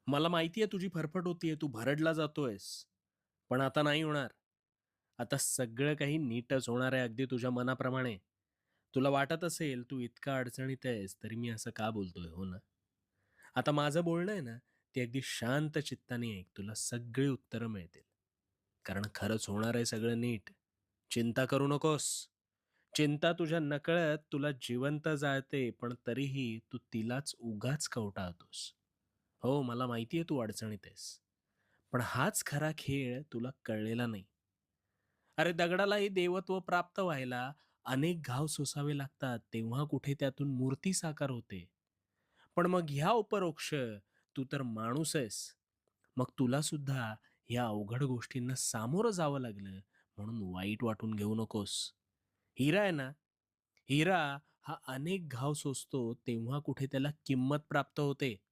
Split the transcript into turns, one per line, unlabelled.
मला माहिती आहे तुझी फरफट होतीये, तू भरडला जातोयस. पण आता नाही होणार. आता सगळं काही नीटच होणार आहे अगदी तुझ्या मनाप्रमाणे. तुला वाटत असेल तू इतका अडचणीत आहेस, तरी मी असं का बोलतोय, हो ना? आता माझं बोलणं आहे ना, ते अगदी शांत चित्ताने ऐक. तुला सगळी उत्तरं मिळतील. कारण खरंच होणार आहे सगळं नीट. चिंता करू नकोस. चिंता तुझ्या नकळत तुला जिवंत जाळते, पण तरीही तू तिलाच उगाच कवटाळतोस. हो, मला माहिती आहे तू अडचणीत आहेस. पण हाच खरा खेळ तुला कळलेला नाही. अरे दगडालाही देवत्व प्राप्त व्हायला अनेक घाव सोसावे लागतात, तेव्हा कुठे त्यातून मूर्ती साकार होते. पण मग ह्या उपरोक्ष तू तर माणूस आहेस. मग तुला सुद्धा या अवघड गोष्टींना सामोरं जावं लागलं, म्हणून वाईट वाटून घेऊ नकोस. हिरा आहे ना, हिरा हा अनेक घाव सोसतो, तेव्हा कुठे त्याला किंमत प्राप्त होते.